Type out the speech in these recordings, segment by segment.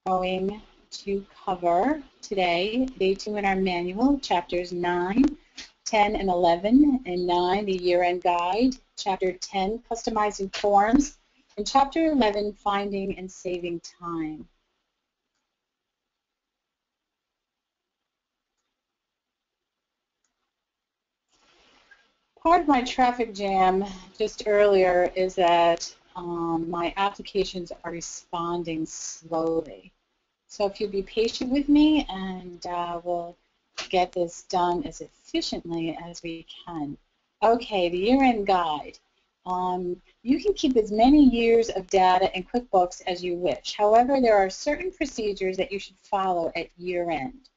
going to cover today, day 2 in our manual, chapters 9, 10, and 11. And 9, the year-end guide. Chapter 10, customizing forms. And chapter 11, finding and saving time. Part of my traffic jam just earlier is that my applications are responding slowly. So if you'll be patient with me, and we'll get this done as efficiently as we can. Okay, the year-end guide. You can keep as many years of data in QuickBooks as you wish. However, there are certain procedures that you should follow at year-end.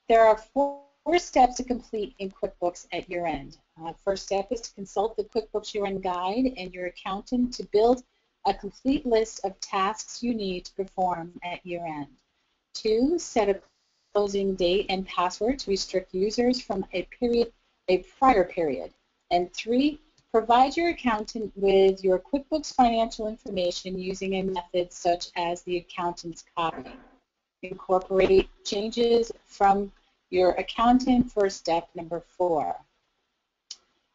There are four steps to complete in QuickBooks at year-end. First step is to consult the QuickBooks year-end guide and your accountant to build a complete list of tasks you need to perform at year-end. 2, set a closing date and password to restrict users from a prior period. And 3, provide your accountant with your QuickBooks financial information using a method such as the accountant's copy. Incorporate changes from your accountant for step number 4.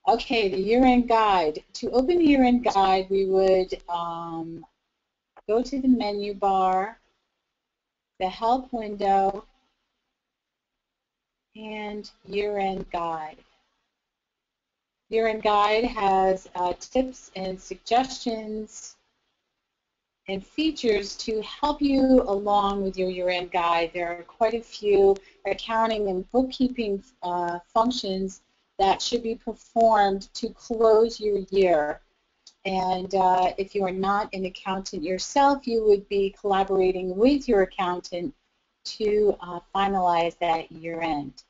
Okay, the year-end guide. To open the year-end guide, we would go to the menu bar, the help window, and year-end guide. Year-end guide has tips and suggestions and features to help you along with your year-end guide. There are quite a few accounting and bookkeeping functions that should be performed to close your year. And if you are not an accountant yourself, you would be collaborating with your accountant to finalize that year-end.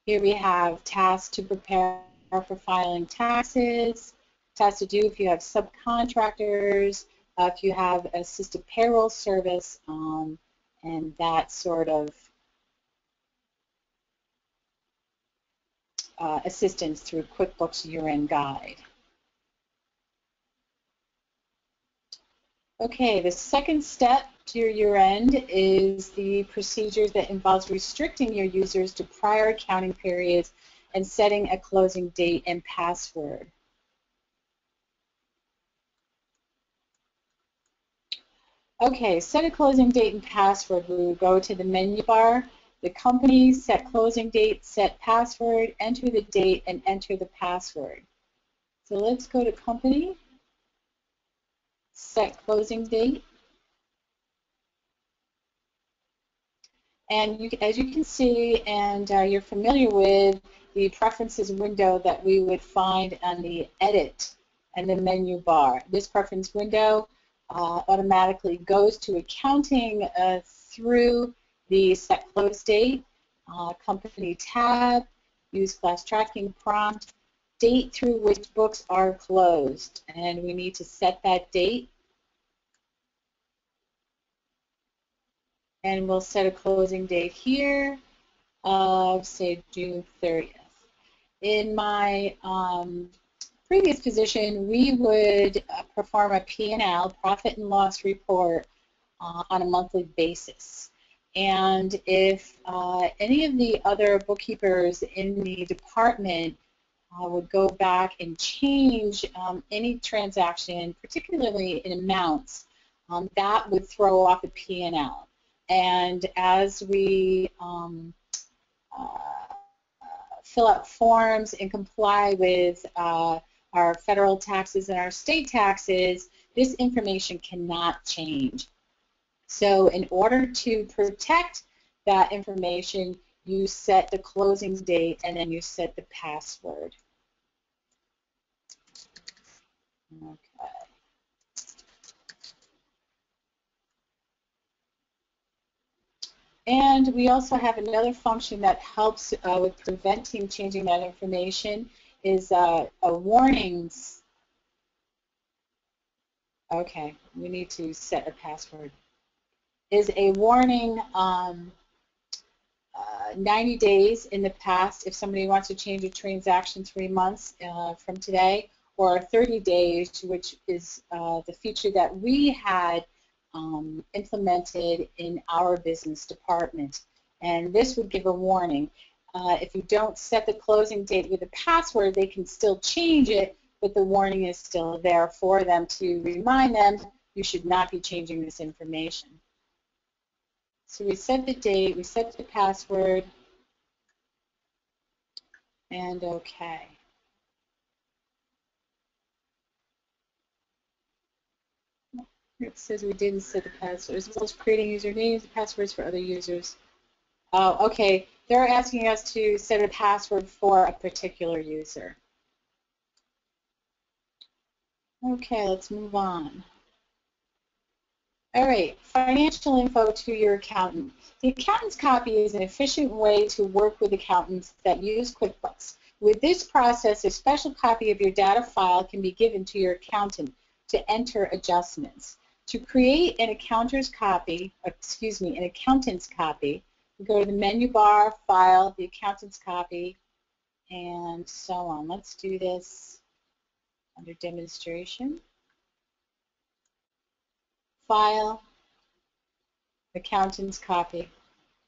Here we have tasks to prepare for filing taxes, tasks to do if you have subcontractors, if you have assisted payroll service, and that sort of assistance through QuickBooks year-end guide. Okay, the second step to your year-end is the procedures that involves restricting your users to prior accounting periods and setting a closing date and password. Okay, set a closing date and password. We will go to the menu bar, the company, set closing date, set password, enter the date, and enter the password. So let's go to company, set closing date. And as you can see, and you're familiar with the preferences window that we would find on the edit and the menu bar. This preference window automatically goes to accounting through the set close date, company tab, use class tracking prompt, date through which books are closed. And we need to set that date. And we'll set a closing date here of, say, June 30th. In my previous position, we would perform a P&L, profit and loss report, on a monthly basis. And if any of the other bookkeepers in the department would go back and change any transaction, particularly in amounts, that would throw off a P&L. And as we fill out forms and comply with our federal taxes and our state taxes, this information cannot change. So in order to protect that information, you set the closing date and then you set the password. Okay. And we also have another function that helps with preventing changing that information is a warnings. Okay, we need to set a password. Is a warning 90 days in the past if somebody wants to change a transaction 3 months from today, or 30 days, which is the feature that we had implemented in our business department. And this would give a warning. If you don't set the closing date with a password, they can still change it, but the warning is still there for them to remind them you should not be changing this information. So we set the date, we set the password, and OK. It says we didn't set the password, as well as creating usernames and passwords for other users. Oh, OK. They're asking us to set a password for a particular user. OK, let's move on. All right, financial info to your accountant. The accountant's copy is an efficient way to work with accountants that use QuickBooks. With this process, a special copy of your data file can be given to your accountant to enter adjustments. To create an accountant's copy, we go to the menu bar, File, the accountant's copy, and so on. Let's do this under Demonstration. File, accountant's copy.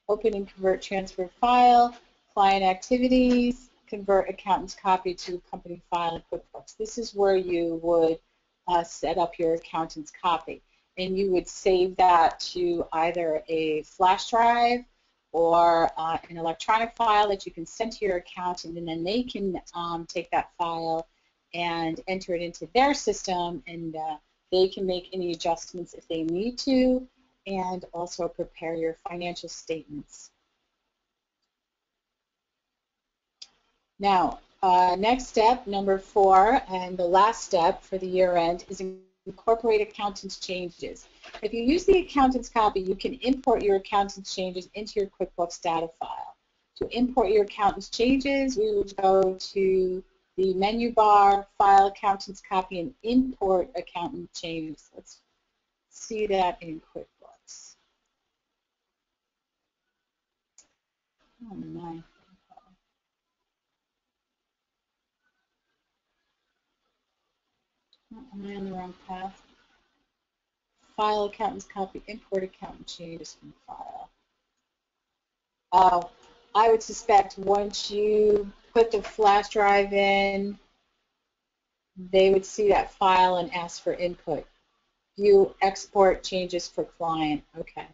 Open and convert transfer file, client activities, convert accountant's copy to company file in QuickBooks. This is where you would set up your accountant's copy. And you would save that to either a flash drive or an electronic file that you can send to your accountant, and then they can take that file and enter it into their system, and they can make any adjustments if they need to, and also prepare your financial statements. Now, next step, number 4, and the last step for the year end is incorporate accountant's changes. If you use the accountant's copy, you can import your accountant's changes into your QuickBooks data file. To import your accountant's changes, we will go to the menu bar, File, Accountant's Copy, and Import Accountant Changes. Let's see that in QuickBooks. Oh my. Am I on the wrong path? File, Accountant's Copy, Import Accountant Changes from File. I would suspect once you put the flash drive in, they would see that file and ask for input. View export changes for client. Okay.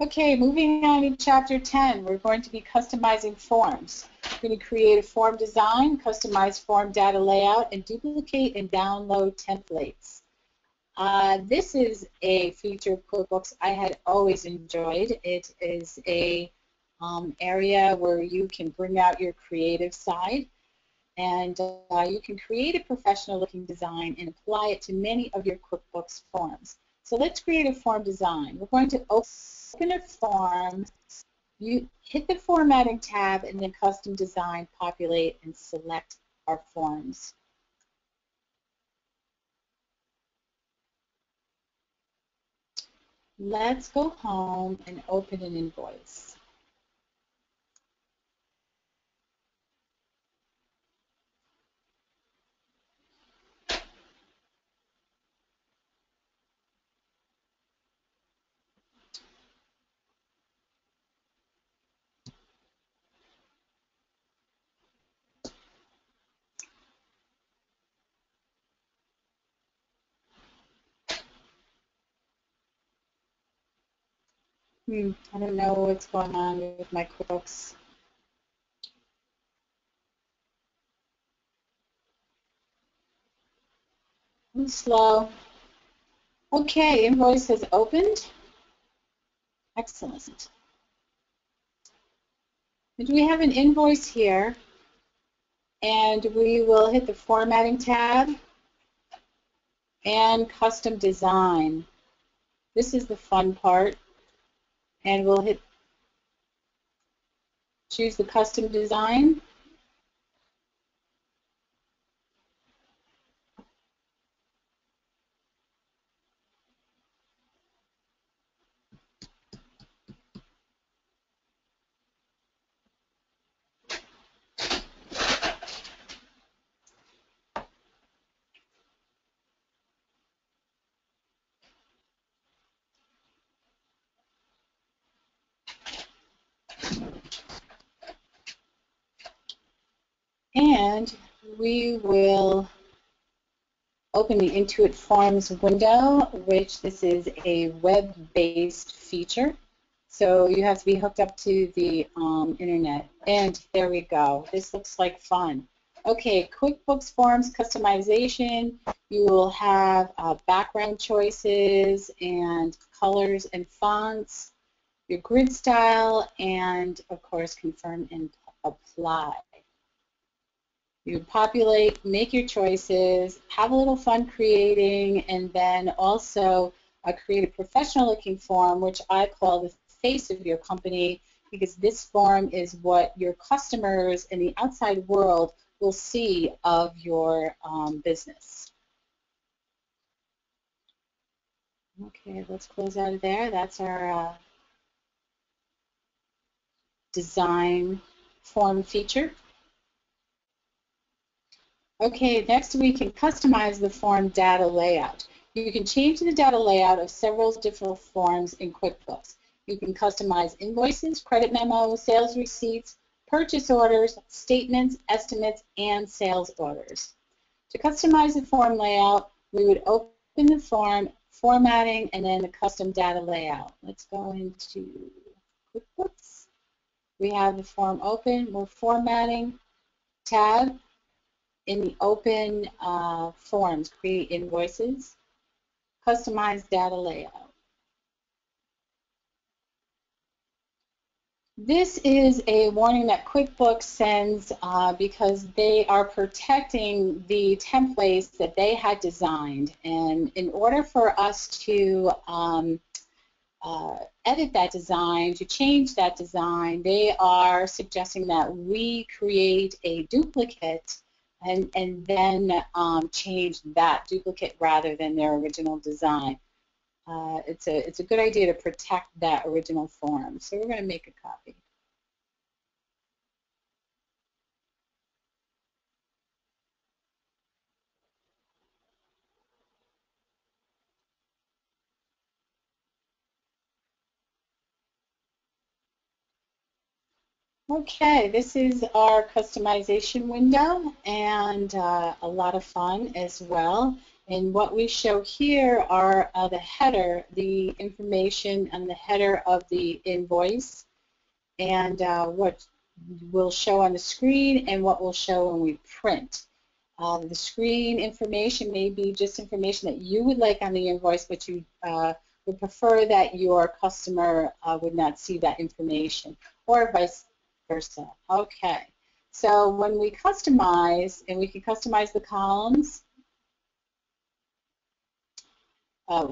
Okay, moving on to Chapter 10, we're going to be customizing forms. We're going to create a form design, customize form data layout, and duplicate and download templates. This is a feature of QuickBooks I had always enjoyed. It is a area where you can bring out your creative side, and you can create a professional-looking design and apply it to many of your QuickBooks forms. So let's create a form design. We're going to open a form. You hit the Formatting tab and then Custom Design, populate, and select our forms. Let's go home and open an invoice. I don't know what's going on with my QuickBooks. It's slow. Okay, invoice has opened. Excellent. And we have an invoice here, and we will hit the Formatting tab and Custom Design. This is the fun part, and we'll choose the Custom Design. And we will open the Intuit Forms window, which this is a web-based feature. So you have to be hooked up to the internet. And there we go. This looks like fun. Okay, QuickBooks Forms customization. You will have background choices and colors and fonts, your grid style, and of course confirm and apply. You populate, make your choices, have a little fun creating, and then also create a professional-looking form, which I call the face of your company, because this form is what your customers in the outside world will see of your business. Okay, let's close out of there. That's our design form feature. Okay, next we can customize the form data layout. You can change the data layout of several different forms in QuickBooks. You can customize invoices, credit memos, sales receipts, purchase orders, statements, estimates, and sales orders. To customize the form layout, we would open the form, formatting, and then the custom data layout. Let's go into QuickBooks. We have the form open. We're formatting tab. In the open forms, create invoices, customize data layout. This is a warning that QuickBooks sends because they are protecting the templates that they had designed. And in order for us to edit that design, to change that design, they are suggesting that we create a duplicate and then change that duplicate rather than their original design. It's a good idea to protect that original form. So we're going to make a copy. Okay, this is our customization window, and a lot of fun as well. And what we show here are the header, the information on the header of the invoice, and what will show on the screen and what will show when we print. The screen information may be just information that you would like on the invoice, but you would prefer that your customer would not see that information, or vice versa. Okay, so when we customize, and we can customize the columns,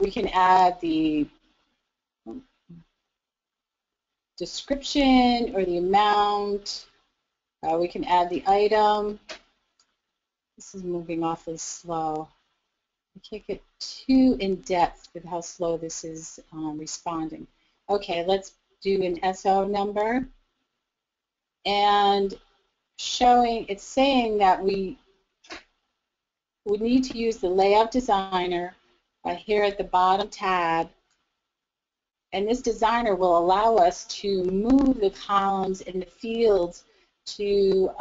we can add the description or the amount. We can add the item. This is moving awfully slow. I can't get too in depth with how slow this is responding. Okay, let's do an SO number. And it's saying that we would need to use the Layout Designer here at the bottom tab. And this designer will allow us to move the columns and the fields to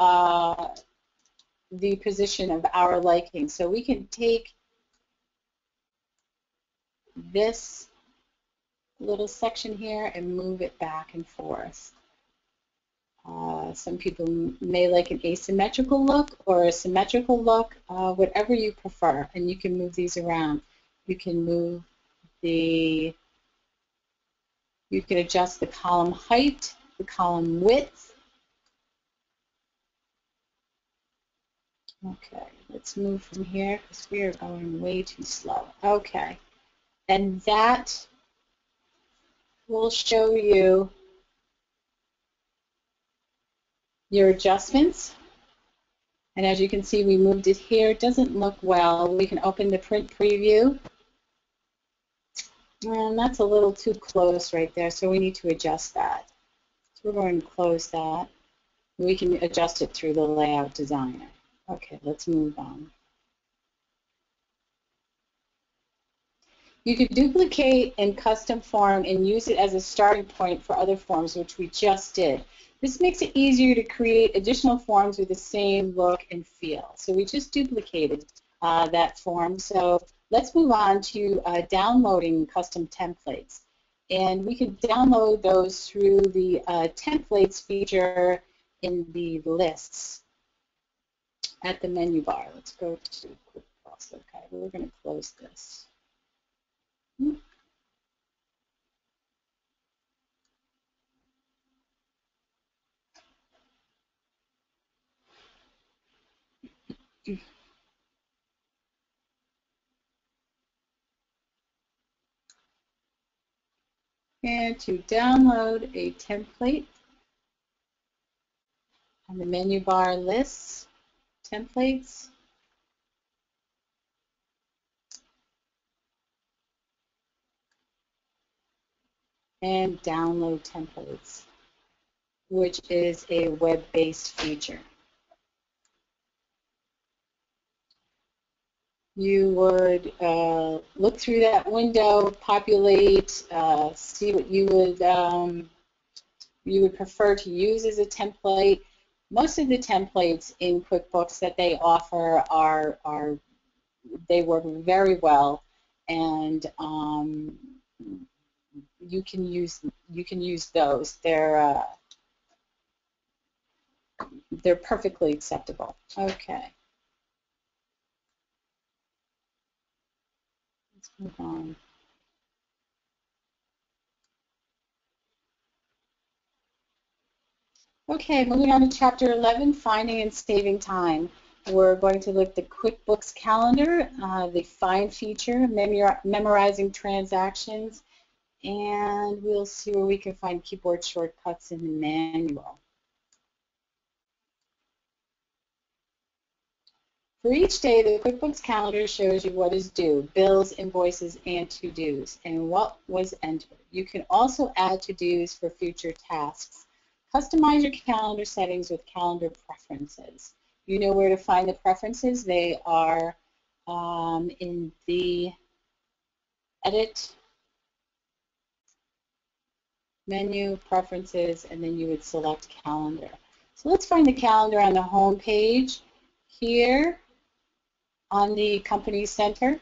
the position of our liking. So we can take this little section here and move it back and forth. Some people may like an asymmetrical look or a symmetrical look, whatever you prefer, and you can move these around. You can move you can adjust the column height, the column width. Okay, let's move from here because we are going way too slow. Okay, and that will show you your adjustments. And as you can see, we moved it here. It doesn't look well. We can open the print preview. And that's a little too close right there, so we need to adjust that. So we're going to close that. We can adjust it through the Layout Designer. Okay, let's move on. You could duplicate and custom form and use it as a starting point for other forms, which we just did. This makes it easier to create additional forms with the same look and feel. So we just duplicated that form. So let's move on to downloading custom templates. And we can download those through the templates feature in the lists at the menu bar. Let's go to QuickBooks. Okay, we're going to close this. And to download a template, on the menu bar lists, templates, and download templates, which is a web-based feature. You would look through that window, populate, see what you would prefer to use as a template. Most of the templates in QuickBooks that they offer they work very well, and you can use those. They're perfectly acceptable. Okay. Let's move on. Okay, moving on to Chapter 11, Finding and Saving Time. We're going to look at the QuickBooks Calendar, the Find feature, memorizing transactions, and we'll see where we can find keyboard shortcuts in the manual. For each day, the QuickBooks Calendar shows you what is due, bills, invoices, and to-dos, and what was entered. You can also add to-dos for future tasks. Customize your calendar settings with calendar preferences. You know where to find the preferences. They are in the Edit menu, Preferences, and then you would select Calendar. So let's find the calendar on the home page here on the Company Center.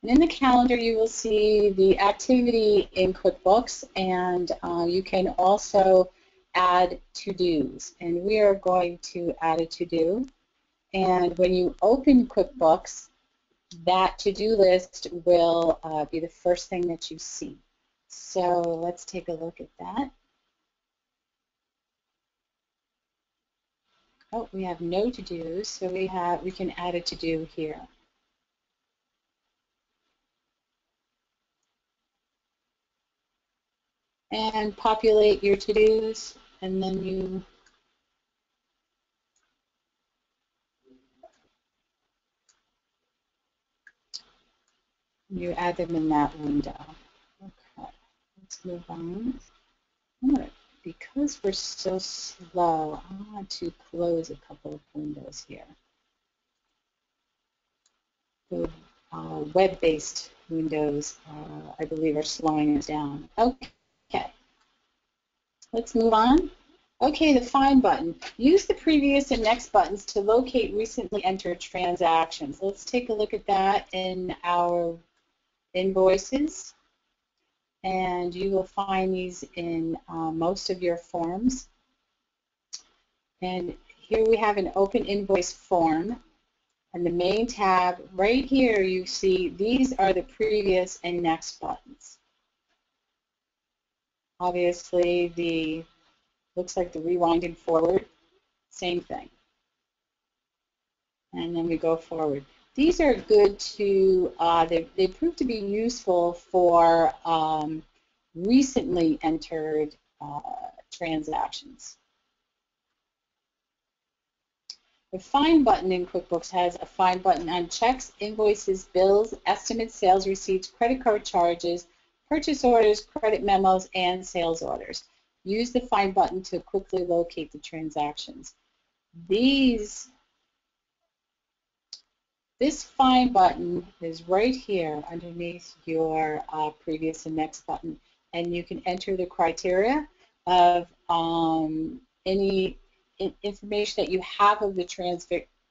And in the calendar, you will see the activity in QuickBooks, and you can also add to-dos. And we are going to add a to-do. And when you open QuickBooks, that to-do list will be the first thing that you see. So let's take a look at that. Oh, we have no to-dos, so we can add a to-do here. And populate your to-dos, and then you add them in that window. Okay, let's move on. Because we're so slow, I want to close a couple of windows here. The web-based windows, I believe, are slowing us down. Okay, let's move on. Okay, the Find button. Use the previous and next buttons to locate recently entered transactions. Let's take a look at that in our invoices. And you will find these in most of your forms. And here we have an open invoice form. And the main tab, right here you see these are the previous and next buttons. Obviously, looks like the rewind and forward, same thing. And then we go forward. These are good to, they prove to be useful for recently entered transactions. The Find button in QuickBooks has a Find button on checks, invoices, bills, estimates, sales receipts, credit card charges, purchase orders, credit memos, and sales orders. Use the Find button to quickly locate the transactions. This Find button is right here underneath your previous and next button, and you can enter the criteria of any information that you have of the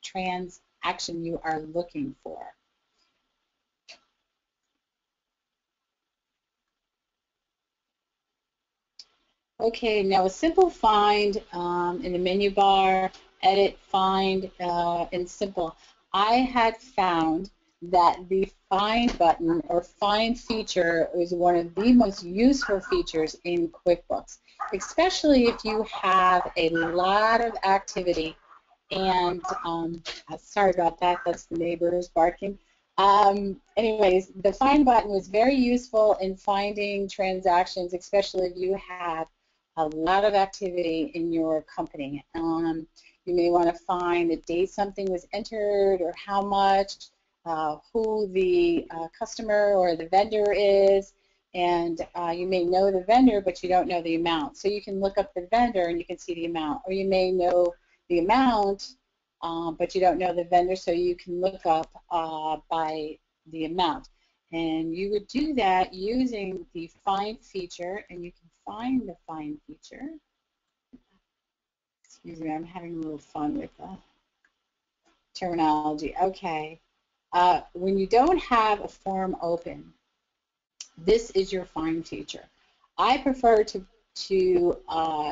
transaction you are looking for. Okay, now a simple find in the menu bar, edit, find, and simple. I had found that the find button or find feature is one of the most useful features in QuickBooks, especially if you have a lot of activity. And sorry about that, that's the neighbors barking. Anyways, the find button was very useful in finding transactions, especially if you have a lot of activity in your company. You may want to find the date something was entered or how much, who the customer or the vendor is, and you may know the vendor but you don't know the amount. So you can look up the vendor and you can see the amount, or you may know the amount but you don't know the vendor, so you can look up by the amount. And you would do that using the find feature, and you can find the find feature. Excuse me, I'm having a little fun with the terminology. Okay. When you don't have a form open, this is your find feature. I prefer to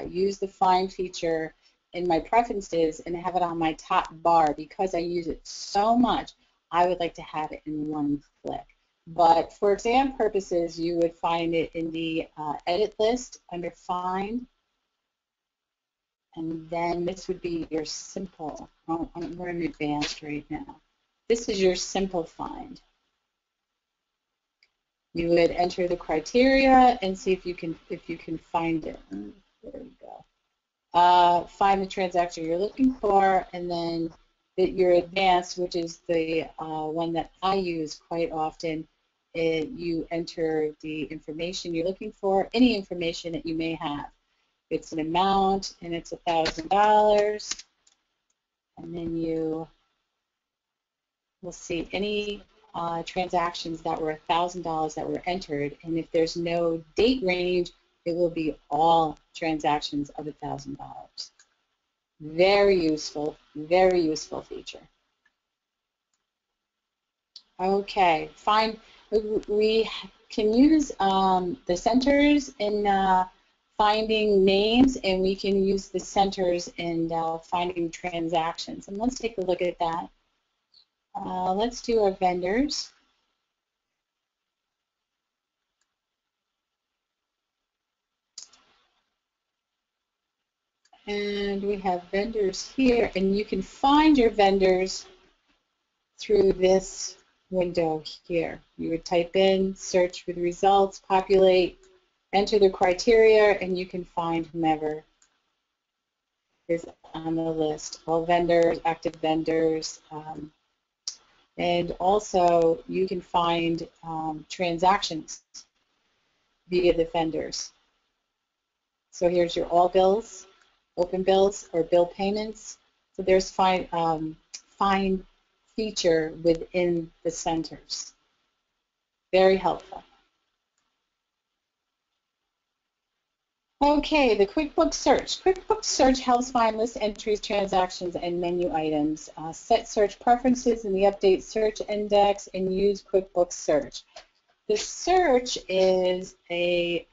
use the find feature in my preferences and have it on my top bar because I use it so much. I would like to have it in one click. But for exam purposes, you would find it in the edit list under find, and then this would be your simple. Oh, we're in advanced right now. This is your simple find. You would enter the criteria and see if you can find it. There we go. Find the transaction you're looking for, and then your advanced, which is the one that I use quite often. You enter the information you're looking for, any information that you may have. It's an amount, and it's $1,000, and then you will see any transactions that were $1,000 that were entered, and if there's no date range, it will be all transactions of $1,000. Very useful feature. Okay, fine. We can use the centers in finding names, and we can use the centers in finding transactions. And let's take a look at that. Let's do our vendors. And we have vendors here, and you can find your vendors through this window here. You would type in, search with results, populate, enter the criteria, and you can find whomever is on the list. All vendors, active vendors, and also you can find transactions via the vendors. So here's your all bills, open bills, or bill payments. So there's find feature within the centers. Very helpful. Okay, the QuickBooks Search. QuickBooks Search helps find list entries, transactions, and menu items. Set search preferences in the update search index and use QuickBooks Search. The search is a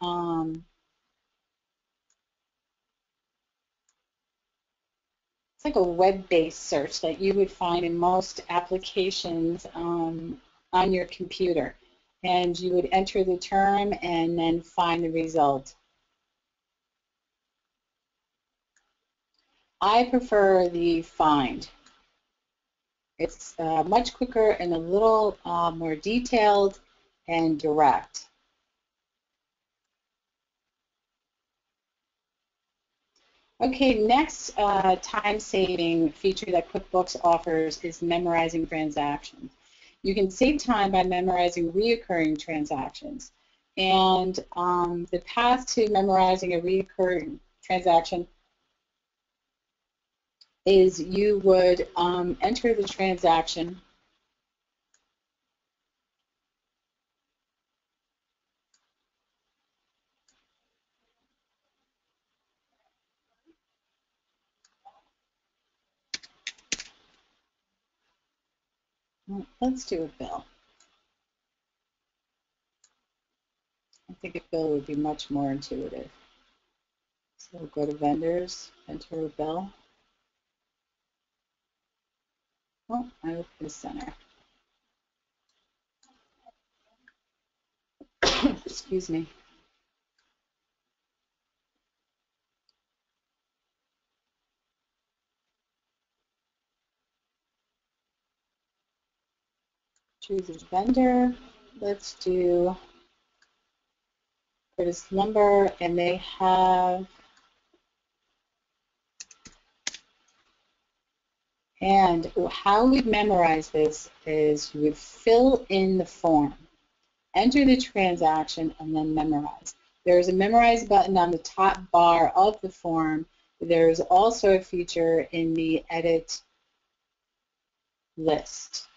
it's like a web-based search that you would find in most applications on your computer. And you would enter the term and then find the result. I prefer the find. It's much quicker and a little more detailed and direct. Okay, next time-saving feature that QuickBooks offers is memorizing transactions. You can save time by memorizing reoccurring transactions. And the path to memorizing a reoccurring transaction is you would enter the transaction Well, let's do a bill. I think a bill would be much more intuitive. So we'll go to vendors, enter a bill. Oh, I opened the center. Excuse me. Choose a vendor. Let's do Curtis Lumber, and they have, and how we memorize this is you would fill in the form, enter the transaction, and then memorize. There's a memorize button on the top bar of the form. There's also a feature in the edit list.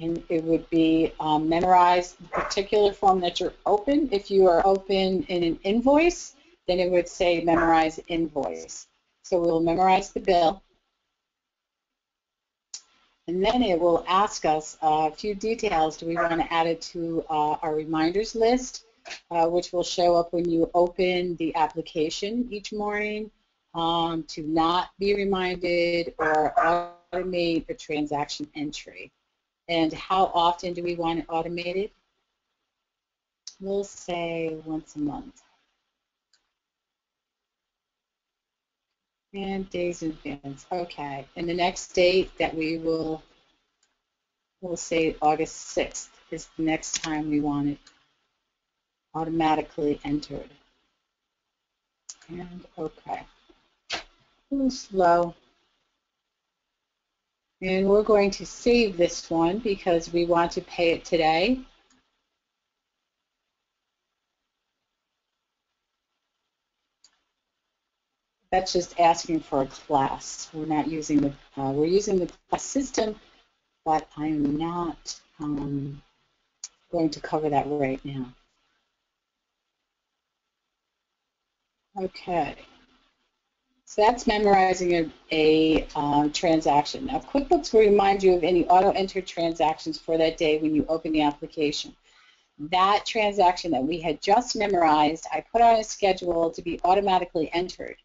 And it would be memorize the particular form that you're open. If you are open in an invoice, then it would say memorize invoice. So we'll memorize the bill. And then it will ask us a few details. Do we want to add it to our reminders list, which will show up when you open the application each morning, to not be reminded or automate a transaction entry? And how often do we want it automated? We'll say once a month. And days in advance. Okay. And the next date that we'll say August 6th is the next time we want it automatically entered. And okay. A little slow. And we're going to save this one because we want to pay it today. That's just asking for a class. We're not using the, we're using the class system, but I'm not going to cover that right now. Okay. So that's memorizing a transaction. Now, QuickBooks will remind you of any auto-entered transactions for that day when you open the application. That transaction that we had just memorized, I put on a schedule to be automatically entered.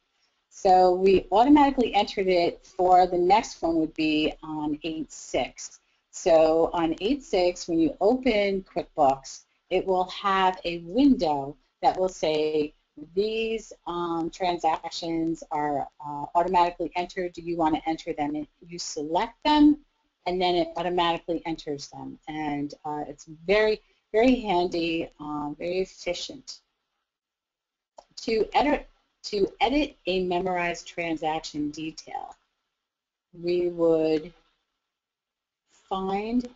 So we automatically entered it for the next one would be on 8/6. So on 8/6, when you open QuickBooks, it will have a window that will say, these transactions are automatically entered. Do you want to enter them? You select them, and then it automatically enters them. And it's very, very handy, very efficient. To edit a memorized transaction detail, we would find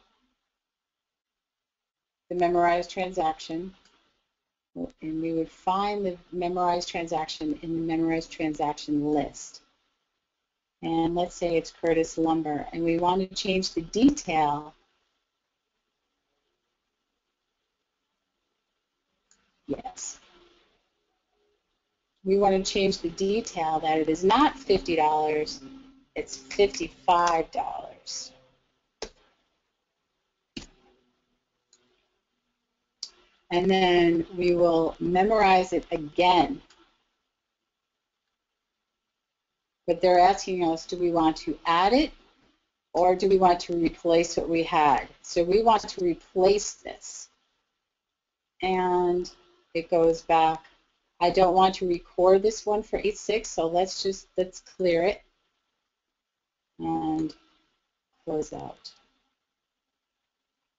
the memorized transaction, and we would find the memorized transaction in the memorized transaction list. And let's say it's Curtis Lumber, and we want to change the detail. Yes. We want to change the detail that it is not $50, it's $55. And then we will memorize it again. But they're asking us, do we want to add it or do we want to replace what we had? So we want to replace this. And it goes back. I don't want to record this one for 8/6, so let's clear it and close out.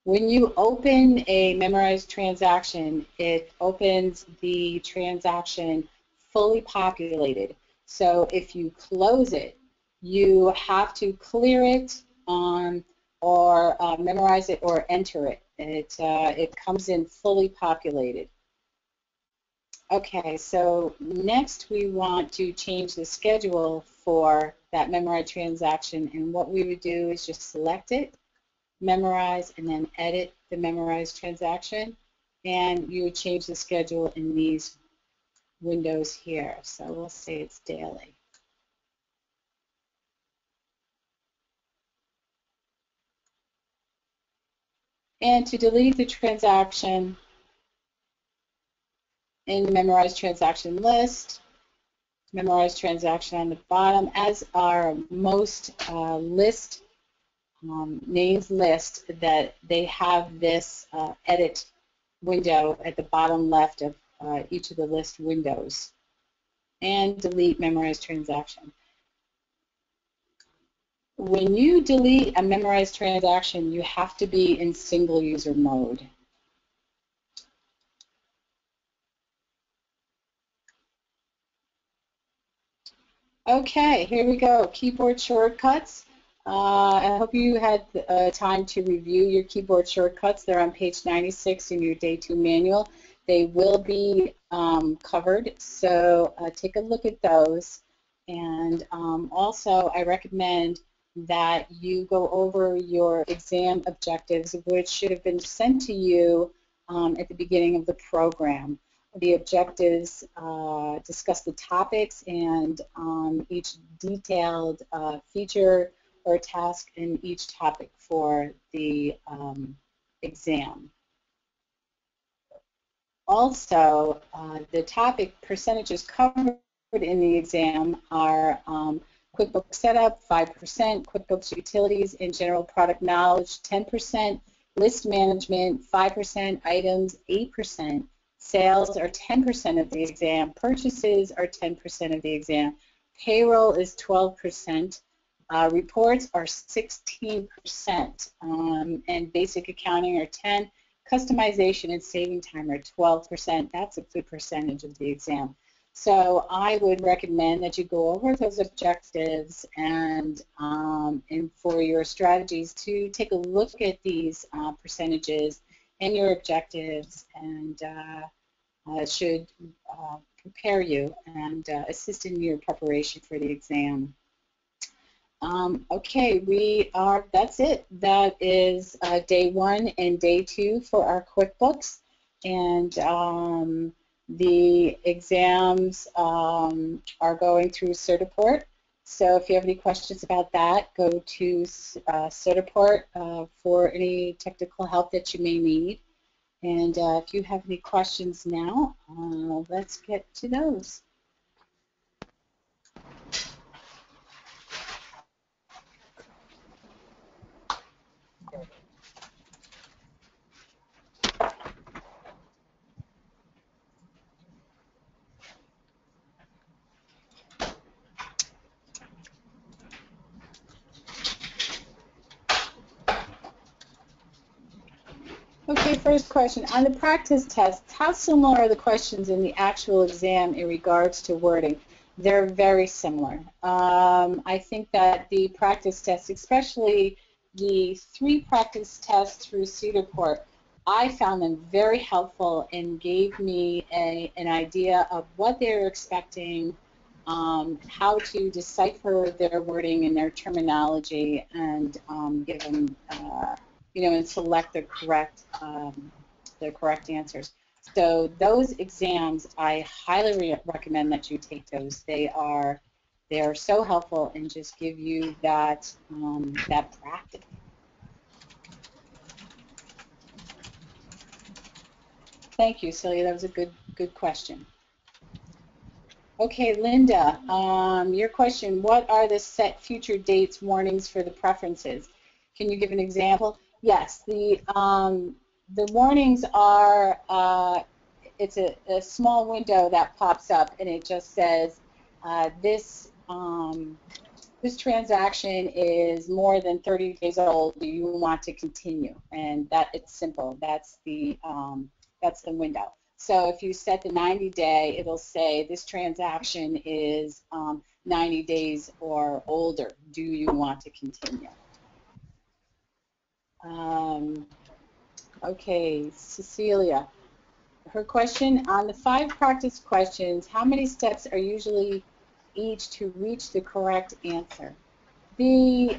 When you open a memorized transaction, it opens the transaction fully populated. So if you close it, you have to clear it or memorize it or enter it. It comes in fully populated. Okay, so next we want to change the schedule for that memorized transaction, and what we would do is just select it, memorize, and then edit the memorized transaction, and you would change the schedule in these windows here. So we'll say it's daily. And to delete the transaction in the memorized transaction list, memorize transaction on the bottom, as our most list names list, that they have this edit window at the bottom left of each of the list windows. And delete memorized transaction. When you delete a memorized transaction, you have to be in single user mode. Okay, here we go. Keyboard shortcuts. I hope you had time to review your keyboard shortcuts. They're on page 96 in your Day 2 manual. They will be covered, so take a look at those. And also, I recommend that you go over your exam objectives, which should have been sent to you at the beginning of the program. The objectives discuss the topics and each detailed feature or task in each topic for the exam. Also, the topic percentages covered in the exam are QuickBooks Setup, 5%, QuickBooks Utilities and General Product Knowledge, 10%, List Management, 5%, Items, 8%, Sales are 10% of the exam, Purchases are 10% of the exam, Payroll is 12%, Reports are 16%, and Basic Accounting are 10%. Customization and saving time are 12%. That's a good percentage of the exam. So I would recommend that you go over those objectives and for your strategies to take a look at these percentages and your objectives, and should prepare you and assist in your preparation for the exam. Okay, that's it. That is Day 1 and Day 2 for our QuickBooks. And the exams are going through Certiport. So if you have any questions about that, go to Certiport for any technical help that you may need. And if you have any questions now, let's get to those. Okay, first question. On the practice tests, how similar are the questions in the actual exam in regards to wording? They're very similar. I think that the practice tests, especially the 3 practice tests through Cedarport, I found them very helpful and gave me an idea of what they're expecting, how to decipher their wording and their terminology, and give them and select the correct answers. So those exams, I highly recommend that you take those. They are so helpful and just give you that practice. Thank you, Celia. That was a good question. Okay, Linda, your question: what are the set future dates warnings for the preferences? Can you give an example? Yes, the warnings are, it's a small window that pops up, and it just says this transaction is more than 30 days old. Do you want to continue? And that it's simple. That's the window. So if you set the 90-day, it'll say this transaction is 90 days or older. Do you want to continue? Okay, Cecilia. Her question, on the 5 practice questions, how many steps are usually each to reach the correct answer? The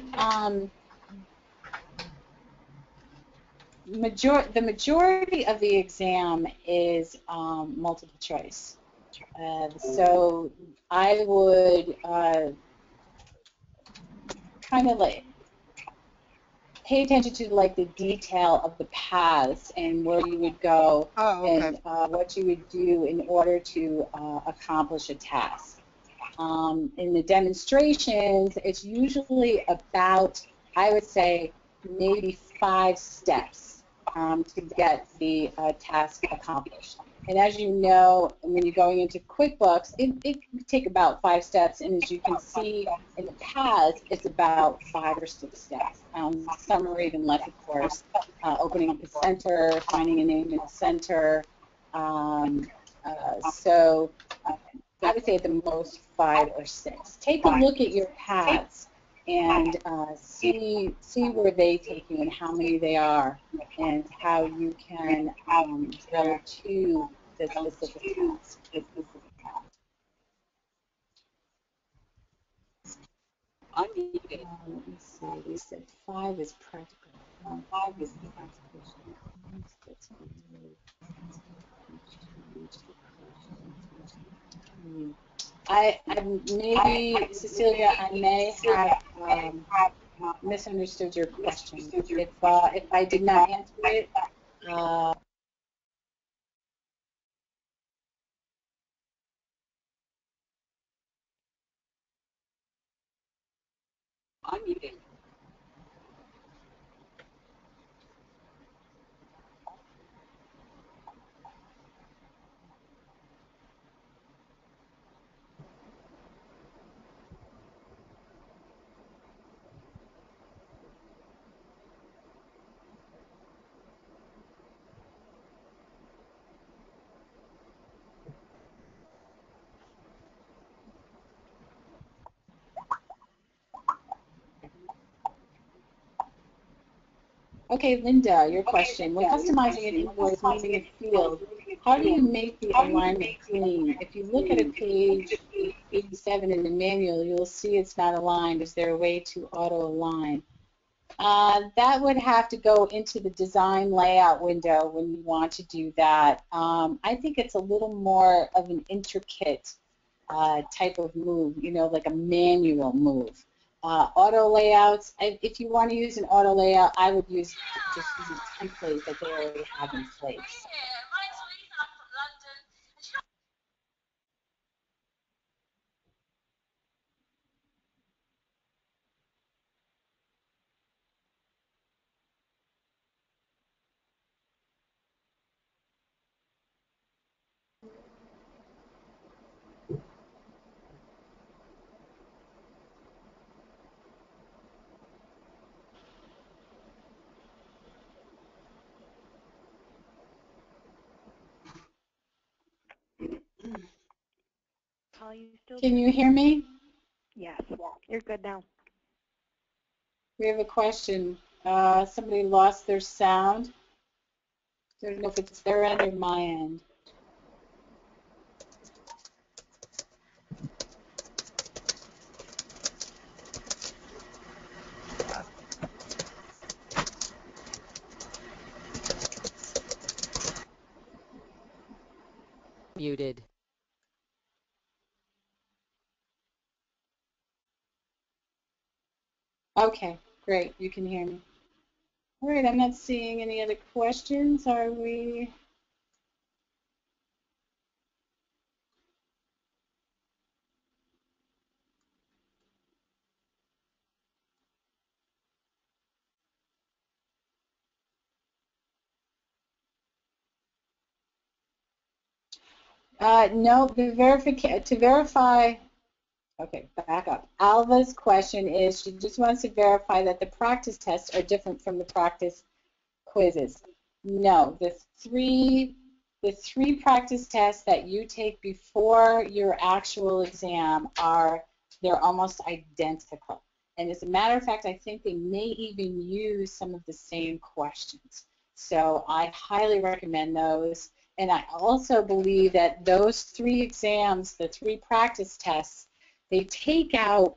majority of the exam is multiple choice. So I would kind of like pay attention to like the detail of the paths and where you would go Oh, okay. and what you would do in order to accomplish a task. In the demonstrations, it's usually about, I would say, maybe 5 steps to get the task accomplished. And as you know, when you're going into QuickBooks, it can take about 5 steps, and as you can see in the paths, it's about 5 or 6 steps. Some are even less, of course. Opening up a center, finding a name in the center. So I would say at the most 5 or 6. Take a look at your paths and see where they take you and how many they are, and how you can drill to the specific task. Let me see. We said 5 is practical. 5 is practical. Maybe, Cecilia, I may have misunderstood your question. If I did not answer it, unmuted. Okay, Linda, your question. When customizing an invoice using a field, how do you make the alignment clean? If you look at a page 87 in the manual, you'll see it's not aligned. Is there a way to auto-align? That would have to go into the design layout window when you want to do that. I think it's a little more of an intricate type of move, you know, like a manual move. Auto layouts, if you want to use an auto layout, I would just use a template that they already have in place. Can you hear me? Yes, you're good now. We have a question. Somebody lost their sound. I don't know if it's their end or my end. Muted. Okay, great. You can hear me. All right, I'm not seeing any other questions. Are we? No, to verify. Okay, back up. Alva's question is, she just wants to verify that the practice tests are different from the practice quizzes. No, the three practice tests that you take before your actual exam they're almost identical. And as a matter of fact, I think they may even use some of the same questions. So I highly recommend those. And I also believe that those 3 exams, the 3 practice tests, they take out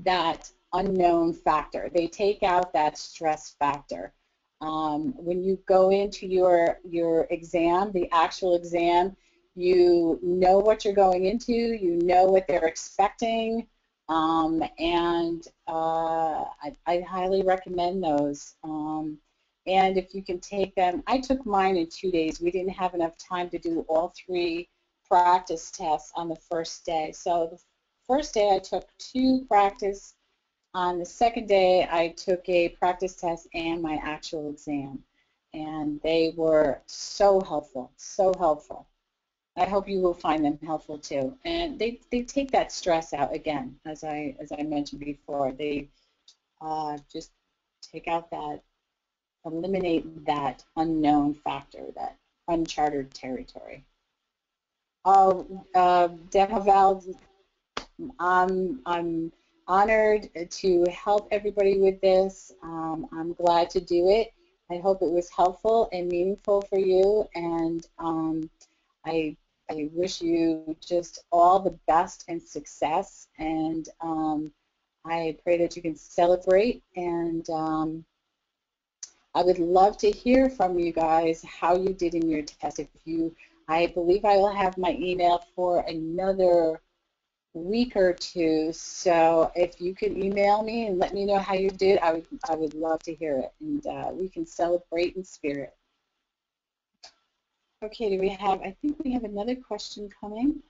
that unknown factor. They take out that stress factor. When you go into your exam, the actual exam, you know what you're going into, you know what they're expecting, I highly recommend those. And if you can take them, I took mine in 2 days. We didn't have enough time to do all 3 practice tests on the first day. So the first day I took 2 practice. On the second day I took a practice test and my actual exam. And they were so helpful, so helpful. I hope you will find them helpful too. And they take that stress out again, as I mentioned before. They just take out that, eliminate that unknown factor, that uncharted territory. Oh, Deval, I'm honored to help everybody with this. I'm glad to do it. I hope it was helpful and meaningful for you, and I wish you just all the best and success, and I pray that you can celebrate, and I would love to hear from you guys how you did in your test. I believe I will have my email for another week or 2, so if you could email me and let me know how you did, I would love to hear it, and we can celebrate in spirit. Okay, I think we have another question coming.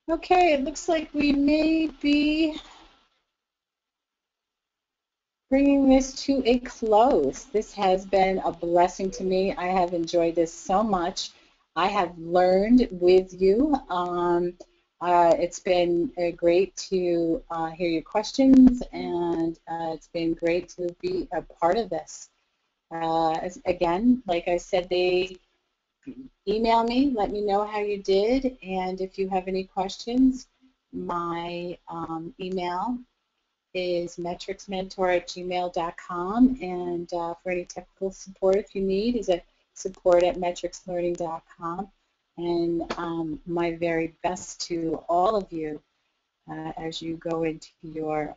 Okay, it looks like we may be bringing this to a close. This has been a blessing to me. I have enjoyed this so much. I have learned with you. It's been great to hear your questions, and it's been great to be a part of this. Again, like I said, email me, let me know how you did, and if you have any questions, my email is metricsmentor@gmail.com, and for any technical support if you need is at support@metricslearning.com, and my very best to all of you as you go into your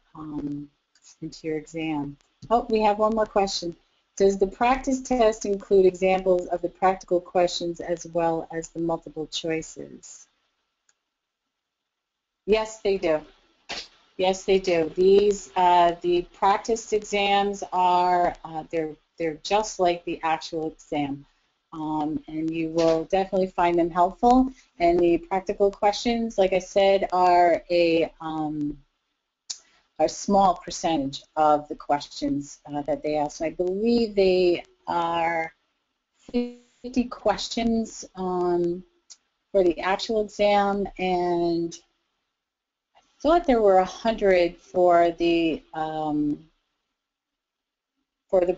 exam. Oh, we have one more question. Does the practice test include examples of the practical questions as well as the multiple choices? Yes, they do. Yes, they do. These the practice exams are they're just like the actual exam, and you will definitely find them helpful. And the practical questions, like I said, are a small percentage of the questions that they ask. I believe they are 50 questions for the actual exam, and I thought there were 100 for the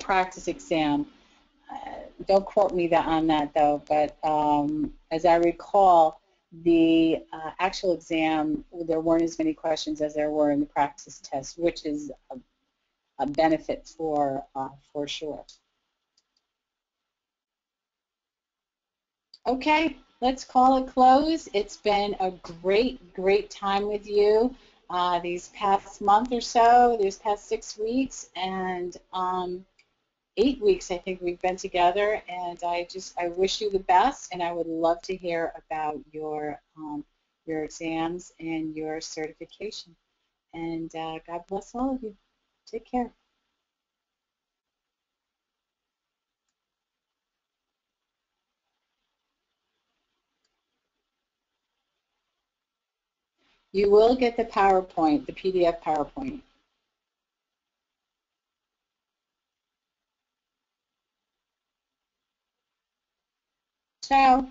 practice exam. Don't quote me on that though, but as I recall, the actual exam, there weren't as many questions as there were in the practice test, which is a benefit for sure. Okay, let's call it close. It's been a great time with you these past month or so, these past 6 weeks, and 8 weeks I think we've been together, and I wish you the best, and I would love to hear about your exams and your certification. And God bless all of you. Take care. You will get the PowerPoint, the PDF PowerPoint. Ciao.